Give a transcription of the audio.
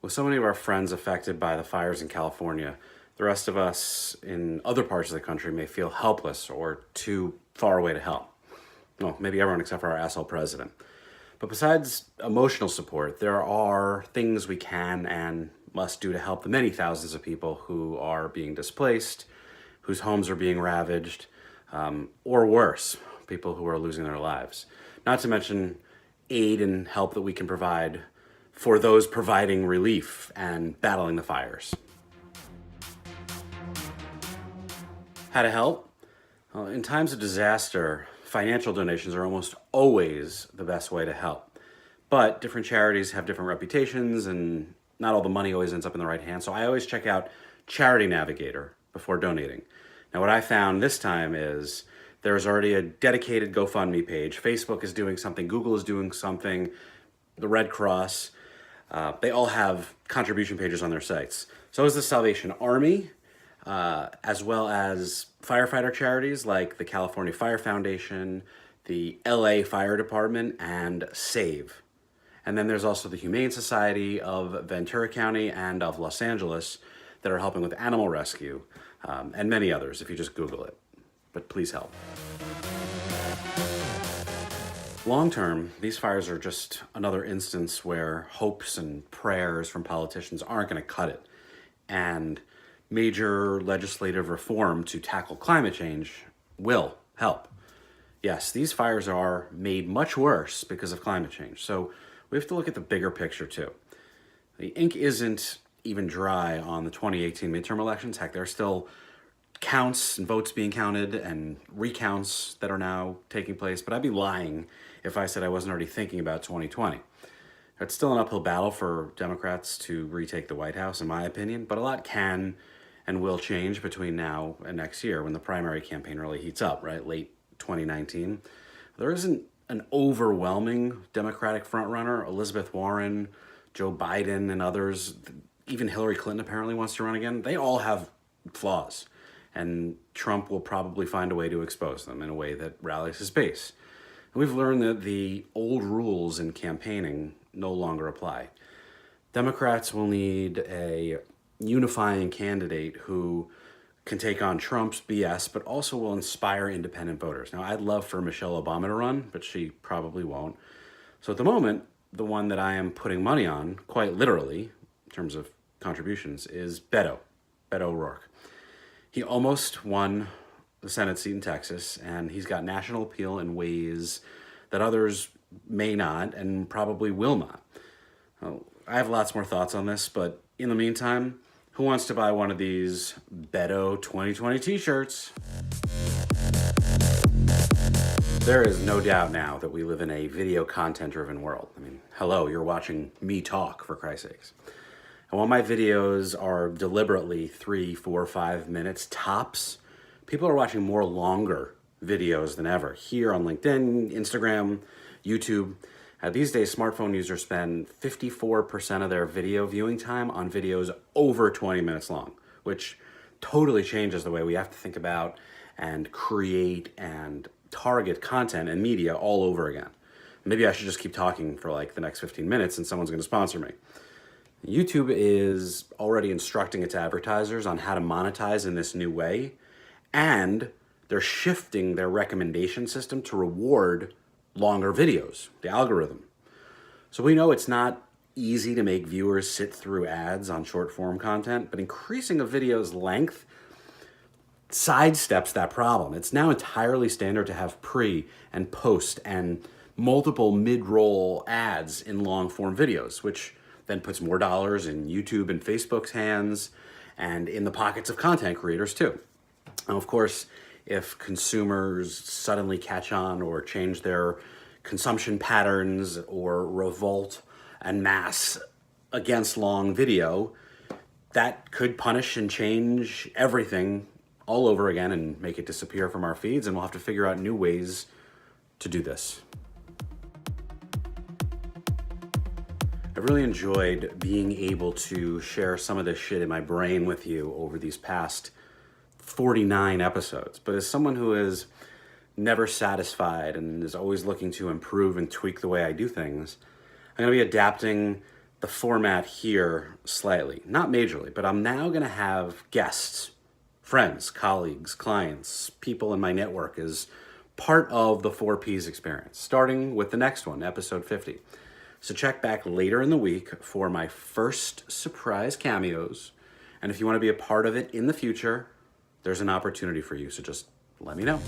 With so many of our friends affected by the fires in California, the rest of us in other parts of the country may feel helpless or too far away to help. Well, maybe everyone except for our asshole president. But besides emotional support, there are things we can and must do to help the many thousands of people who are being displaced, whose homes are being ravaged, or worse, people who are losing their lives. Not to mention aid and help that we can provide for those providing relief and battling the fires. How to help? Well, in times of disaster, financial donations are almost always the best way to help. But different charities have different reputations and not all the money always ends up in the right hands. So I always check out Charity Navigator before donating. Now what I found this time is there's already a dedicated GoFundMe page. Facebook is doing something, Google is doing something, the Red Cross. They all have contribution pages on their sites. So is the Salvation Army, as well as firefighter charities like the California Fire Foundation, the LA Fire Department, and SAVE. And then there's also the Humane Society of Ventura County and of Los Angeles that are helping with animal rescue, and many others if you just Google it. But please help. Long term, these fires are just another instance where hopes and prayers from politicians aren't going to cut it. And major legislative reform to tackle climate change will help. Yes, these fires are made much worse because of climate change. So we have to look at the bigger picture too. The ink isn't even dry on the 2018 midterm elections. Heck, there are still counts and votes being counted and recounts that are now taking place, but I'd be lying if I said I wasn't already thinking about 2020. It's still an uphill battle for Democrats to retake the White House, in my opinion, but a lot can and will change between now and next year when the primary campaign really heats up, right? Late 2019. There isn't an overwhelming Democratic frontrunner. Elizabeth Warren, Joe Biden, and others, even Hillary Clinton apparently wants to run again. They all have flaws, and Trump will probably find a way to expose them in a way that rallies his base. And we've learned that the old rules in campaigning no longer apply. Democrats will need a unifying candidate who can take on Trump's BS, but also will inspire independent voters. Now, I'd love for Michelle Obama to run, but she probably won't. So at the moment, the one that I am putting money on, quite literally, in terms of contributions, is Beto O'Rourke. He almost won the Senate seat in Texas, and he's got national appeal in ways that others may not and probably will not. I have lots more thoughts on this, but in the meantime, who wants to buy one of these Beto 2020 t-shirts? There is no doubt now that we live in a video content-driven world. I mean, hello, you're watching me talk, for Christ's sakes. And while my videos are deliberately 3, 4, 5 minutes tops, people are watching more longer videos than ever. Here on LinkedIn, Instagram, YouTube. These days, smartphone users spend 54% of their video viewing time on videos over 20 minutes long, which totally changes the way we have to think about and create and target content and media all over again. Maybe I should just keep talking for like the next 15 minutes and someone's going to sponsor me. YouTube is already instructing its advertisers on how to monetize in this new way, and they're shifting their recommendation system to reward longer videos, the algorithm. So we know it's not easy to make viewers sit through ads on short form content, but increasing a video's length sidesteps that problem. It's now entirely standard to have pre and post and multiple mid-roll ads in long form videos, which then puts more dollars in YouTube and Facebook's hands and in the pockets of content creators too. Now, of course, if consumers suddenly catch on or change their consumption patterns or revolt en masse against long video, that could punish and change everything all over again and make it disappear from our feeds, and we'll have to figure out new ways to do this. I really enjoyed being able to share some of this shit in my brain with you over these past 49 episodes. But as someone who is never satisfied and is always looking to improve and tweak the way I do things, I'm going to be adapting the format here slightly, not majorly, but I'm now going to have guests, friends, colleagues, clients, people in my network as part of the 4Ps experience, starting with the next one, episode 50. So check back later in the week for my first surprise cameos. And if you want to be a part of it in the future, there's an opportunity for you. So just let me know.